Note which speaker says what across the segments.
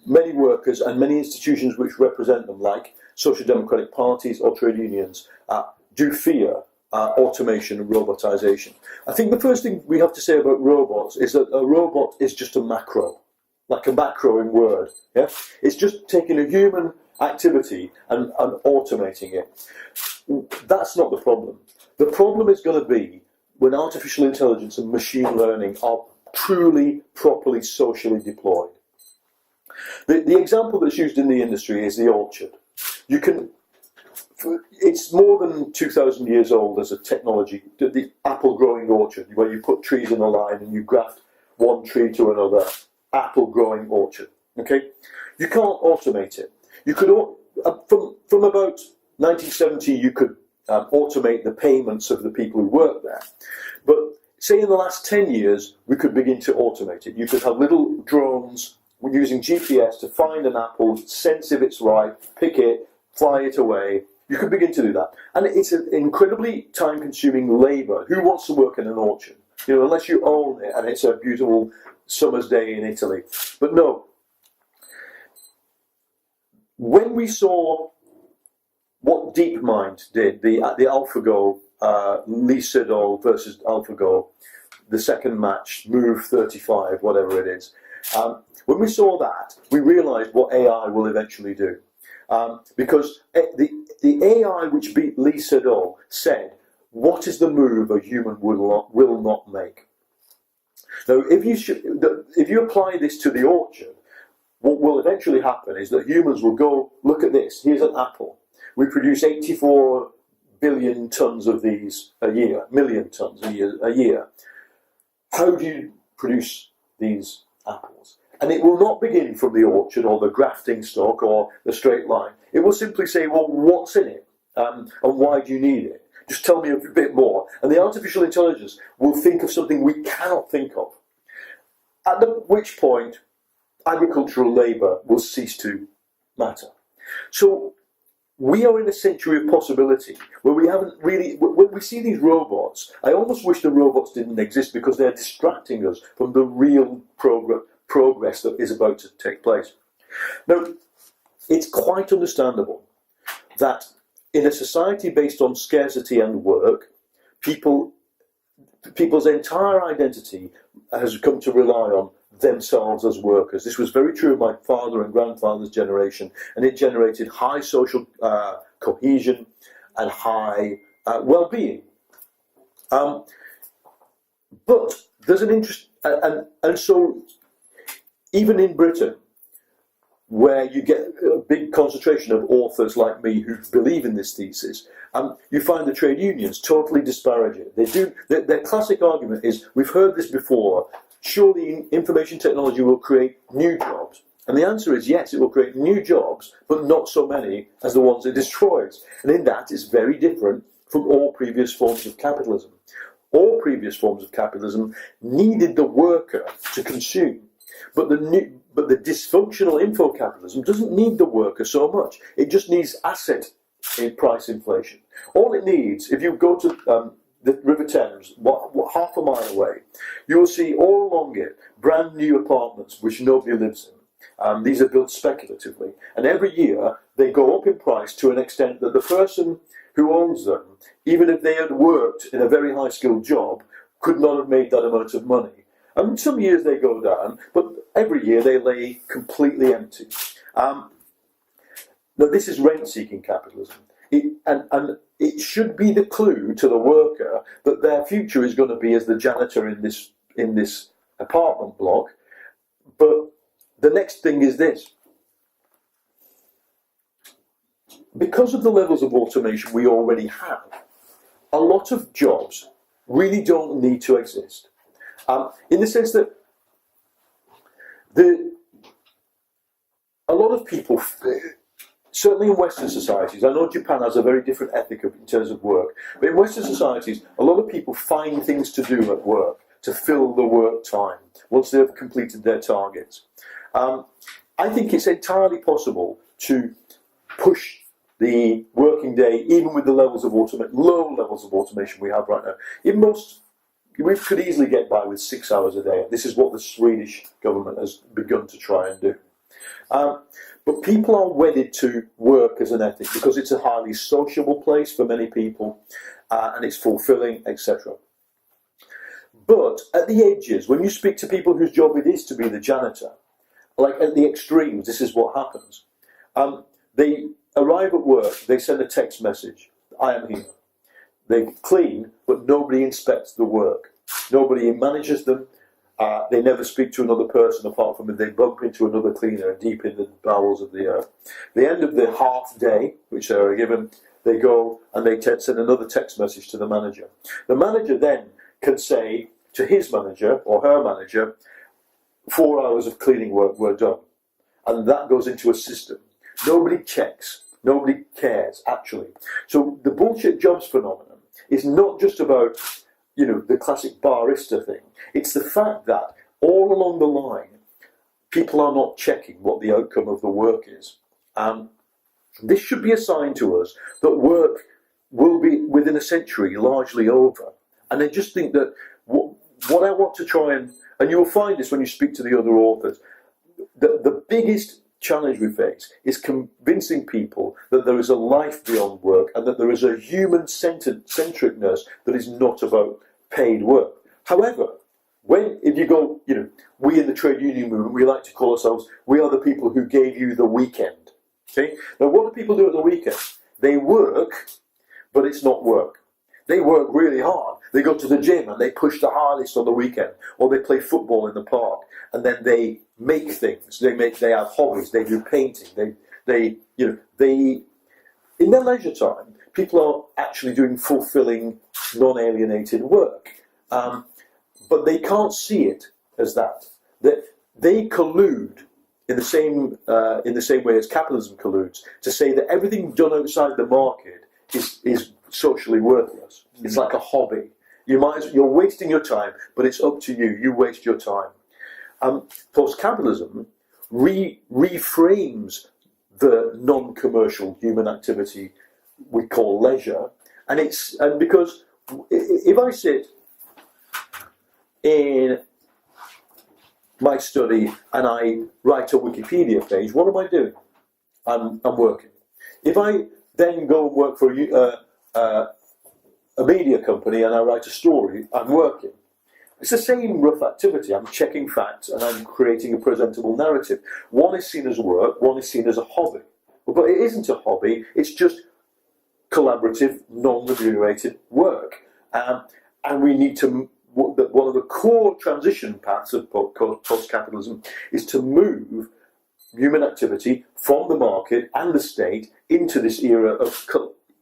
Speaker 1: many workers and many institutions which represent them, like social democratic parties or trade unions, do fear automation and robotisation. I think the first thing we have to say about robots is that a robot is just a macro, like a macro in Word. Yeah? It's just taking a human activity and automating it. That's not the problem. The problem is going to be when artificial intelligence and machine learning are truly, properly, socially deployed. The example that's used in the industry is the orchard. It's more than 2,000 years old as a technology, the apple growing orchard, where you put trees in a line and you graft one tree to another, apple growing orchard. Okay? You can't automate it. You could, from about 1970, you could automate the payments of the people who work there. But say in the last 10 years, we could begin to automate it. You could have little drones using GPS to find an apple, sense if it's ripe, pick it, fly it away. You could begin to do that. And it's an incredibly time-consuming labour. Who wants to work in an orchard? You know, unless you own it and it's a beautiful summer's day in Italy. But no. When we saw what DeepMind did, the AlphaGo, Lee Sedol versus AlphaGo, the second match, Move 35, whatever it is. When we saw that, we realised what AI will eventually do. Because the AI which beat Lee Sedol said, what is the move a human will not make? Now, if you apply this to the orchard, what will eventually happen is that humans will go, look at this, here's an apple. We produce 84 billion tons of these a year, million tons a year. How do you produce these apples? And it will not begin from the orchard or the grafting stock or the straight line. It will simply say, well, what's in it? And why do you need it? Just tell me a bit more. And the artificial intelligence will think of something we cannot think of. At which point, agricultural labour will cease to matter. So we are in a century of possibility where we haven't really, when we see these robots, I almost wish the robots didn't exist because they're distracting us from the real progress that is about to take place. Now, it's quite understandable that in a society based on scarcity and work, people's entire identity has come to rely on themselves as workers. This was very true of my father and grandfather's generation, and it generated high social cohesion and high well-being. But there's an interest, and so even in Britain, where you get a big concentration of authors like me who believe in this thesis, you find the trade unions totally disparage it. Their classic argument is, we've heard this before, surely information technology will create new jobs. And the answer is yes, it will create new jobs, but not so many as the ones it destroys. And in that, it's very different from all previous forms of capitalism. All previous forms of capitalism needed the worker to consume. But the dysfunctional info capitalism doesn't need the worker so much. It just needs asset price inflation. All it needs, if you go to the River Thames, half a mile away, you will see all along it brand new apartments which nobody lives in. These are built speculatively, and every year they go up in price to an extent that the person who owns them, even if they had worked in a very high-skilled job, could not have made that amount of money. And some years they go down, but every year they lay completely empty. Now this is rent-seeking capitalism. And it should be the clue to the worker that their future is going to be as the janitor in this apartment block. But the next thing is this. Because of the levels of automation we already have, a lot of jobs really don't need to exist. In the sense that a lot of people, certainly in Western societies, I know Japan has a very different ethic in terms of work, but in Western societies, a lot of people find things to do at work to fill the work time once they've completed their targets. I think it's entirely possible to push the working day, even with the levels of low levels of automation we have right now. We could easily get by with 6 hours a day. This is what the Swedish government has begun to try and do. But people are wedded to work as an ethic because it's a highly sociable place for many people, and it's fulfilling, etc. But at the edges, when you speak to people whose job it is to be the janitor, like at the extremes, this is what happens. They arrive at work, they send a text message, I am here. They clean, but nobody inspects the work. Nobody manages them. They never speak to another person apart from if they bump into another cleaner deep in the bowels of the earth. The end of the half day, which they are given, they go and they send another text message to the manager. The manager then can say to his manager or her manager, 4 hours of cleaning work were done. And that goes into a system. Nobody checks. Nobody cares, actually. So the bullshit jobs phenomenon is not just about, the classic barista thing. It's the fact that all along the line, people are not checking what the outcome of the work is. This should be a sign to us that work will be, within a century, largely over. And I just think that what I want to try and you will find this when you speak to the other authors, the biggest challenge we face is convincing people that there is a life beyond work and that there is a human-centeredness that is not about paid work. However, if you go, we in the trade union movement, we like to call ourselves, we are the people who gave you the weekend. Okay? Now, what do people do at the weekend? They work, but it's not work. They work really hard. They go to the gym and they push the hardest on the weekend, or they play football in the park, and then they make things. They have hobbies. They do painting. They in their leisure time, people are actually doing fulfilling, non-alienated work, but they can't see it as that. They collude in the same way as capitalism colludes to say that everything done outside the market is socially worthless. It's like a hobby. You're wasting your time, but it's up to you. You waste your time. Post-capitalism reframes the non-commercial human activity we call leisure, and because if I sit in my study and I write a Wikipedia page, what am I doing? I'm working. If I then go and work for a media company and I write a story, I'm working. It's the same rough activity. I'm checking facts and I'm creating a presentable narrative. One is seen as work, one is seen as a hobby. But it isn't a hobby, it's just collaborative, non-remunerated work. And we need to, one of the core transition paths of post-capitalism is to move human activity from the market and the state into this era of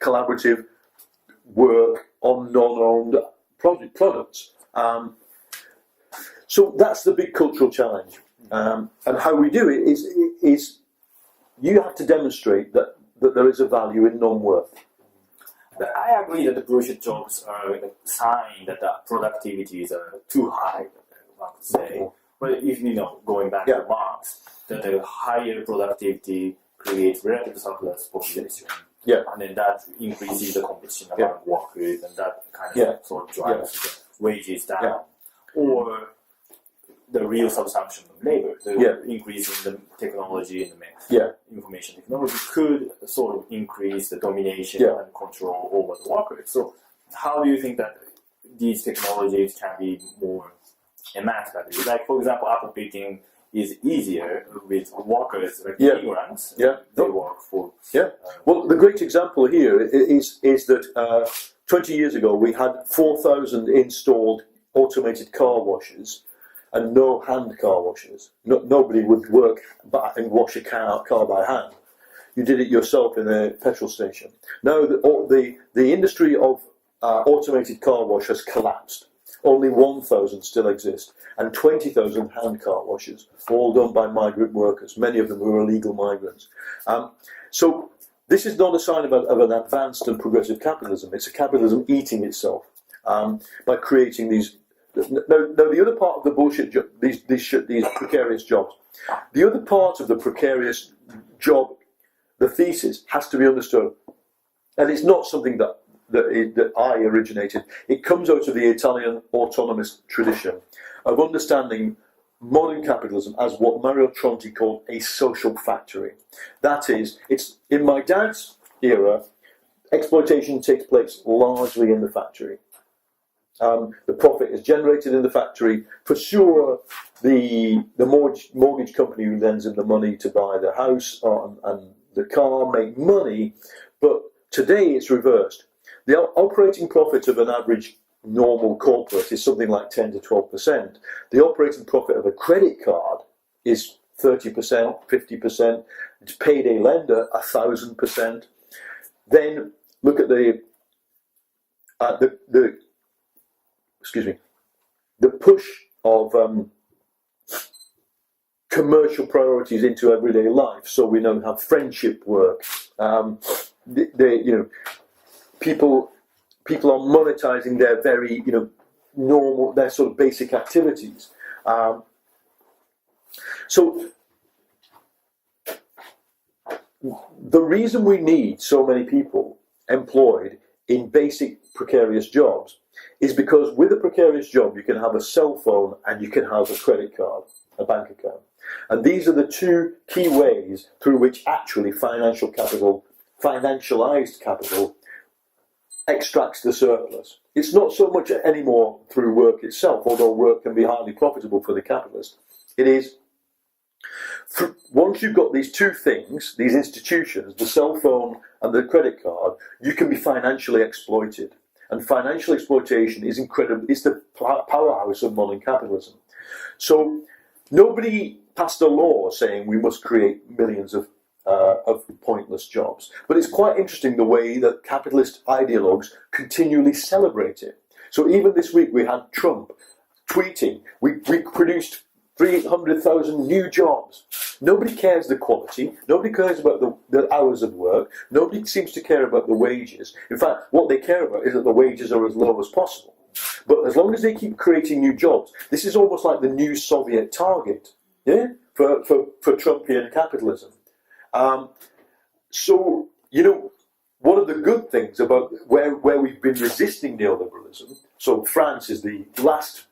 Speaker 1: collaborative work on non-owned products. So that's the big cultural challenge. And how we do it is you have to demonstrate that there is a value in non-work.
Speaker 2: I agree that the bullshit jobs are a sign that the productivities are too high, one could say. But if going back to Marx, that the higher productivity creates relative surplus population.
Speaker 1: Yeah.
Speaker 2: And then that increases the competition among workers, and that kind of sort of drives the wages down.
Speaker 1: Yeah.
Speaker 2: Or the real subsumption of labor, the increase in the technology and the information technology could sort of increase the domination and control over the workers. So how do you think that these technologies can be more emancipative? Like, for example, apple picking is easier with workers, like immigrants. They work for.
Speaker 1: Well, the great example here is that 20 years ago we had 4,000 installed automated car washers and no hand car washers. Nobody would work and wash a car by hand. You did it yourself in a petrol station. Now the industry of automated car wash has collapsed. Only 1,000 still exist, and 20,000 hand car washes, all done by migrant workers, many of them who are illegal migrants. So this is not a sign of an advanced and progressive capitalism. It's a capitalism eating itself by creating these. Now, the other part of the bullshit these precarious jobs, the other part of the precarious job, the thesis has to be understood, and it's not something that I originated. It comes out of the Italian autonomous tradition of understanding modern capitalism as what Mario Tronti called a social factory. That is, it's in my dad's era, exploitation takes place largely in the factory. The profit is generated in the factory. For sure, the mortgage company who lends him the money to buy the house and the car make money, but today it's reversed. The operating profit of an average normal corporate is something like 10 to 12%. The operating profit of a credit card is 30%, 50%. It's payday lender 1,000%. Then look at the push of commercial priorities into everyday life. So we now have friendship work. People are monetizing their very normal, their sort of basic activities. So the reason we need so many people employed in basic precarious jobs is because with a precarious job you can have a cell phone and you can have a credit card, a bank account. And these are the two key ways through which actually financialized capital extracts the surplus. It's not so much anymore through work itself, although work can be highly profitable for the capitalist. It is, once you've got these two things, these institutions, the cell phone and the credit card, you can be financially exploited. And financial exploitation is incredible. It's the powerhouse of modern capitalism. So nobody passed a law saying we must create millions of pointless jobs. But it's quite interesting the way that capitalist ideologues continually celebrate it. So even this week we had Trump tweeting, we produced 300,000 new jobs. Nobody cares the quality, nobody cares about the hours of work, nobody seems to care about the wages. In fact, what they care about is that the wages are as low as possible. But as long as they keep creating new jobs, this is almost like the new Soviet target, for Trumpian capitalism. So, one of the good things about where we've been resisting neoliberalism, so France is the last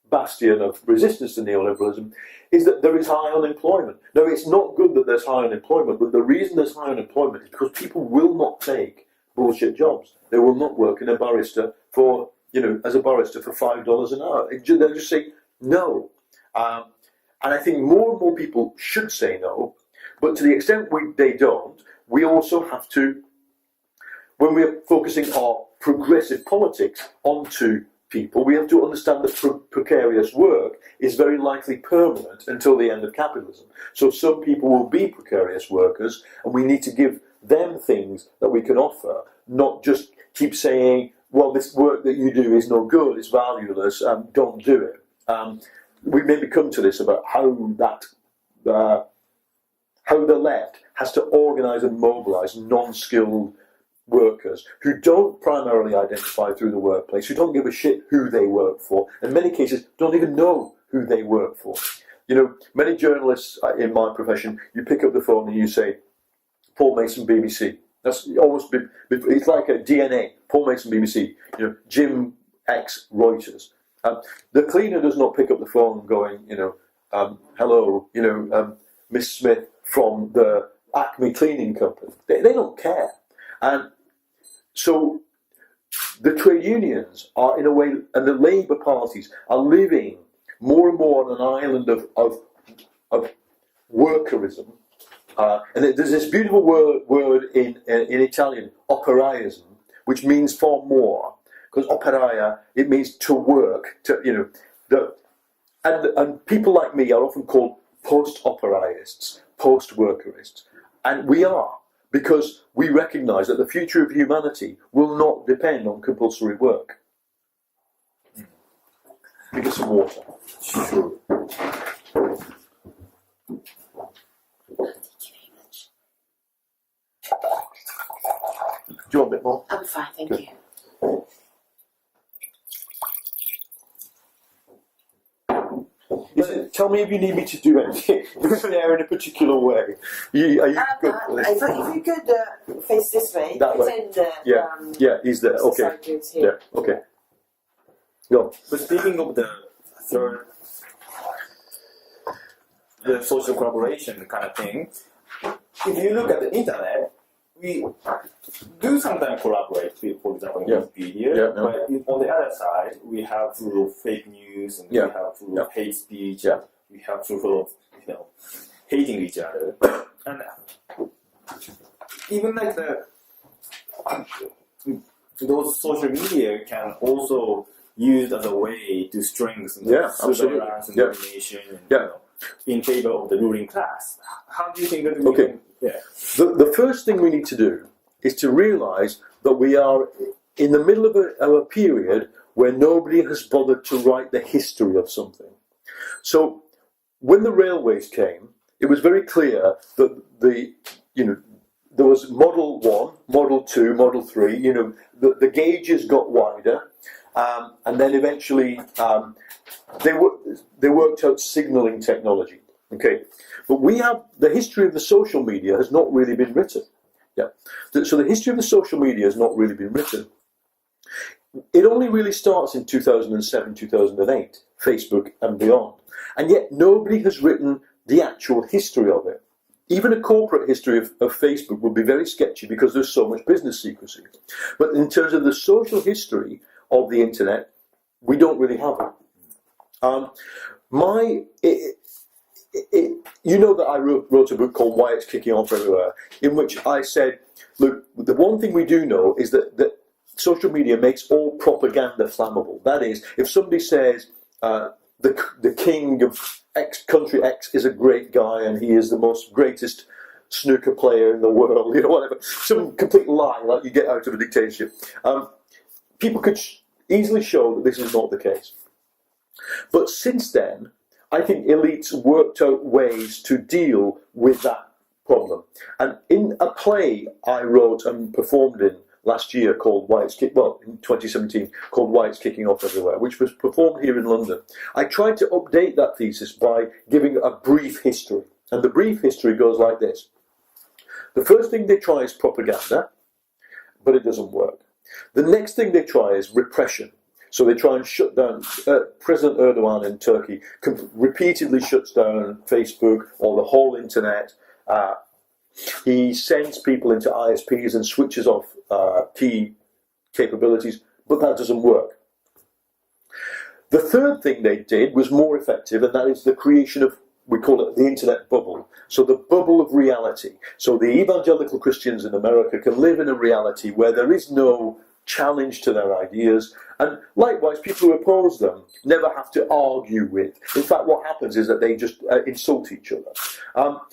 Speaker 1: bastion of resistance to neoliberalism, is that there is high unemployment. Now, it's not good that there's high unemployment, but the reason there's high unemployment is because people will not take bullshit jobs. They will not work in as a barrister for $5 an hour. They'll just say no. And I think more and more people should say no, but to the extent they don't, we also have to, when we're focusing our progressive politics onto people, we have to understand that precarious work is very likely permanent until the end of capitalism. So some people will be precarious workers, and we need to give them things that we can offer, not just keep saying, well, this work that you do is no good, it's valueless, don't do it. We maybe come to this about how the left has to organise and mobilise non-skilled workers who don't primarily identify through the workplace, who don't give a shit who they work for, in many cases don't even know who they work for. Many journalists in my profession, you pick up the phone and you say, Paul Mason, BBC. That's almost, it's like a DNA, Paul Mason, BBC, Jim X, Reuters. The cleaner does not pick up the phone going, hello, Miss Smith from the Acme Cleaning Company. They don't care. And so the trade unions are, in a way, and the Labour parties are living more and more on an island of workerism. And there's this beautiful word in Italian, operaism, which means far more. Because operaia, it means to work. And people like me are often called post-operaists, post-workerists. And we are, because we recognise that the future of humanity will not depend on compulsory work. Let me get some water.
Speaker 2: Sure.
Speaker 1: Do you want a bit more?
Speaker 3: I'm fine, thank you.
Speaker 1: Tell me if you need me to do anything in a particular way. Are you good?
Speaker 3: If you could face this way,
Speaker 1: That way.
Speaker 3: pretend
Speaker 1: He's there. Okay.
Speaker 3: here.
Speaker 1: Yeah. Okay. Go.
Speaker 2: But speaking of the third the social collaboration kind of thing, if you look at the internet, we do sometimes collaborate, for example, in Wikipedia, but on the other side, we have full of fake news, and we have full of hate speech, we have full of, hating each other. And even like those social media can also used as a way to strengthen surveillance and domination in favor of the ruling class. How do you think that we can...
Speaker 1: The first thing we need to do is to realise that we are in the middle of a period where nobody has bothered to write the history of something. So when the railways came, it was very clear that there was Model 1, Model 2, Model 3, the gauges got wider, and then eventually they worked out signalling technology. Okay, but we have the history of the social media has not really been written. So the history of the social media has not really been written. It only really starts in 2007, 2008, Facebook and beyond, and yet nobody has written the actual history of it. Even a corporate history of Facebook would be very sketchy because there's so much business secrecy. But in terms of the social history of the internet, we don't really have it. You know that I wrote a book called Why It's Kicking Off Everywhere, in which I said, look, the one thing we do know is that social media makes all propaganda flammable. That is, if somebody says the king of country X is a great guy and he is the most greatest snooker player in the world, whatever, some complete lie like you get out of a dictatorship, people could easily show that this is not the case. But since then, I think elites worked out ways to deal with that problem. And in a play I wrote and performed in last year called in 2017, called Why It's Kicking Off Everywhere, which was performed here in London, I tried to update that thesis by giving a brief history. And the brief history goes like this. The first thing they try is propaganda, but it doesn't work. The next thing they try is repression. So they try and shut down, President Erdogan in Turkey repeatedly shuts down Facebook or the whole internet. He sends people into ISPs and switches off key capabilities, but that doesn't work. The third thing they did was more effective, and that is the creation of, we call it the internet bubble. So the bubble of reality. So the evangelical Christians in America can live in a reality where there is no challenge to their ideas, and likewise people who oppose them never have to argue with. In fact, what happens is that they just insult each other.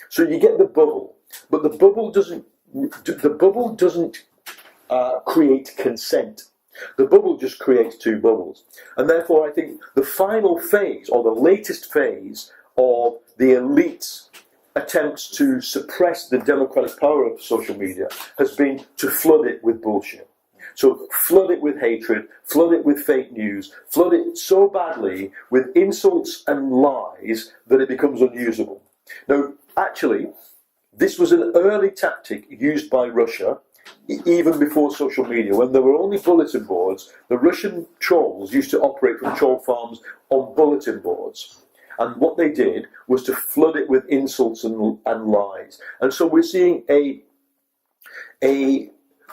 Speaker 1: So you get the bubble, but the bubble doesn't create consent. The bubble just creates two bubbles, and therefore I think the final phase, or the latest phase, of the elites' attempts to suppress the democratic power of social media has been to flood it with bullshit. So flood it with hatred, flood it with fake news, flood it so badly with insults and lies that it becomes unusable. Now, actually, this was an early tactic used by Russia, even before social media. When there were only bulletin boards, the Russian trolls used to operate from troll farms on bulletin boards. And what they did was to flood it with insults and lies. And so we're seeing a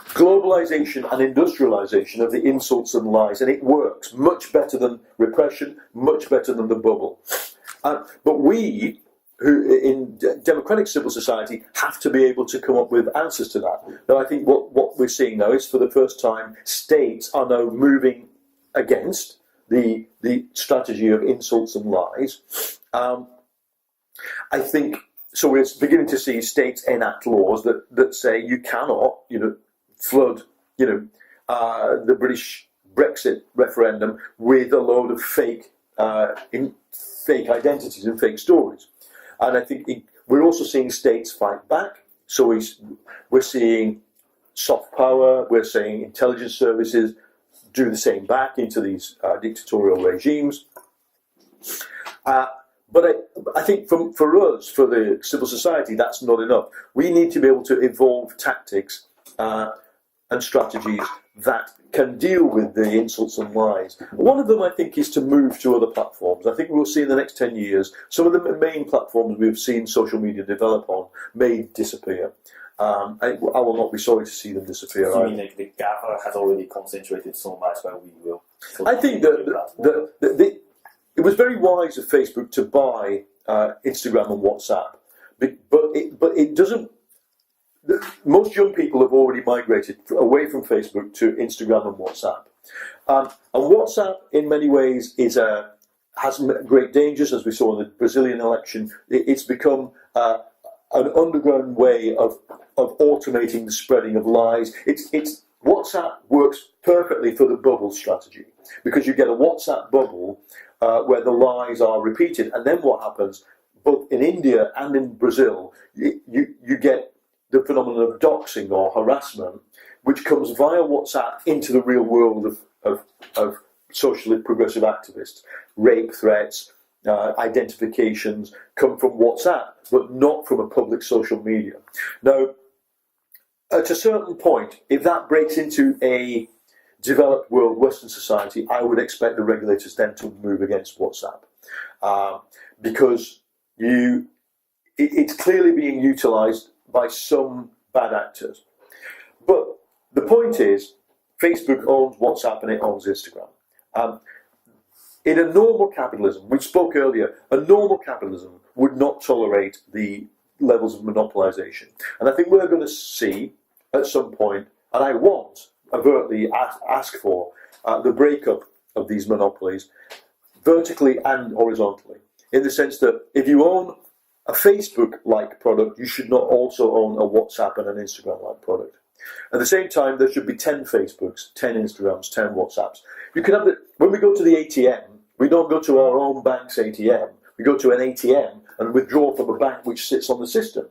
Speaker 1: globalization and industrialization of the insults and lies, and it works much better than repression, much better than the bubble. But we, who in democratic civil society, have to be able to come up with answers to that. Now, I think what we're seeing now is, for the first time, states are now moving against the strategy of insults and lies. I think so. We're beginning to see states enact laws that say you cannot, flood, the British Brexit referendum with a load of fake identities and fake stories. And I think we're also seeing states fight back. So we're seeing soft power, we're seeing intelligence services do the same back into these dictatorial regimes. But I think for us, for the civil society, that's not enough. We need to be able to evolve tactics and strategies that can deal with the insults and lies. One of them, I think, is to move to other platforms. I think we'll see in the next 10 years, some of the main platforms we've seen social media develop on may disappear. I will not be sorry to see them disappear.
Speaker 2: So you mean like the GAFA has already concentrated so much that we will...
Speaker 1: I think that it was very wise of Facebook to buy Instagram and WhatsApp, but it doesn't. Most young people have already migrated away from Facebook to Instagram and WhatsApp, and WhatsApp, in many ways, has great dangers, as we saw in the Brazilian election. It's become an underground way of automating the spreading of lies. WhatsApp works perfectly for the bubble strategy, because you get a WhatsApp bubble where the lies are repeated, and then what happens, both in India and in Brazil, you get the phenomenon of doxing or harassment, which comes via WhatsApp into the real world of socially progressive activists. Rape threats, identifications come from WhatsApp, but not from a public social media. Now, at a certain point, if that breaks into a developed world, Western society, I would expect the regulators then to move against WhatsApp, because it's clearly being utilised by some bad actors. But the point is, Facebook owns WhatsApp and it owns Instagram. In a normal capitalism, we spoke earlier, a normal capitalism would not tolerate the levels of monopolization. And I think we're going to see at some point, and I want overtly ask for the breakup of these monopolies vertically and horizontally, in the sense that if you own a Facebook-like product, you should not also own a WhatsApp and an Instagram-like product. At the same time, there should be 10 Facebooks, 10 Instagrams, 10 WhatsApps. You can have when we go to the ATM, we don't go to our own bank's ATM. We go to an ATM and withdraw from a bank which sits on the system.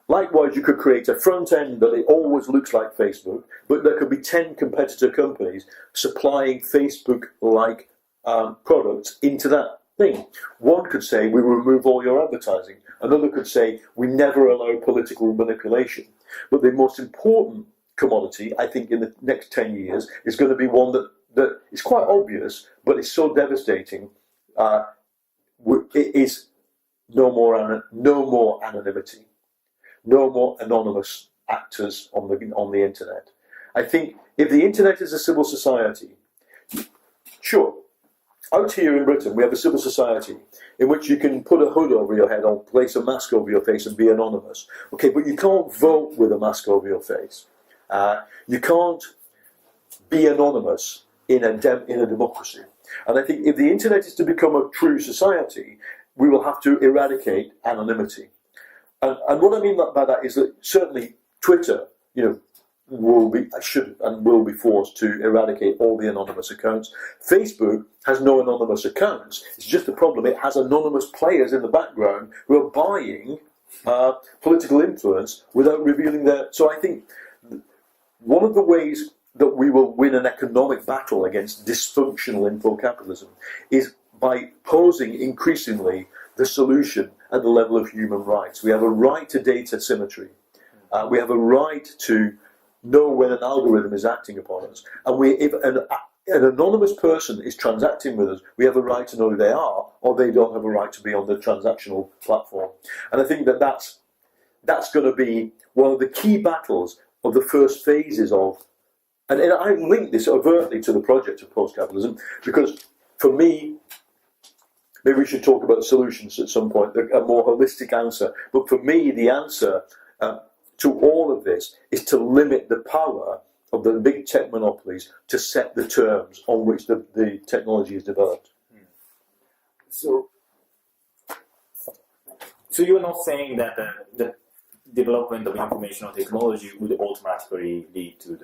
Speaker 1: Likewise, you could create a front end that it always looks like Facebook, but there could be 10 competitor companies supplying Facebook-like products into that thing. One could say, we will remove all your advertising. Another could say, we never allow political manipulation. But the most important commodity, I think, in the next 10 years is going to be one that is quite obvious, but it's so devastating. It is no more anonymity, no more anonymous actors on the internet. I think if the internet is a civil society, sure, out here in Britain we have a civil society in which you can put a hood over your head or place a mask over your face and be anonymous. Okay, but you can't vote with a mask over your face. You can't be anonymous in a democracy. And I think if the internet is to become a true society, we will have to eradicate anonymity. And what I mean by that is that certainly Twitter, will be forced to eradicate all the anonymous accounts. Facebook has no anonymous accounts. It's just a problem. It has anonymous players in the background who are buying political influence without revealing their... So I think one of the ways that we will win an economic battle against dysfunctional info capitalism is by posing increasingly the solution at the level of human rights. We have a right to data symmetry. We have a right to know when an algorithm is acting upon us. And if an anonymous person is transacting with us, we have a right to know who they are, or they don't have a right to be on the transactional platform. And I think that's going to be one of the key battles of the first phases of... And I link this overtly to the project of post-capitalism, because for me, maybe we should talk about solutions at some point, a more holistic answer. But for me, the answer to all of this is to limit the power of the big tech monopolies to set the terms on which the technology is developed.
Speaker 2: So you're not saying that the development of information technology would automatically lead to the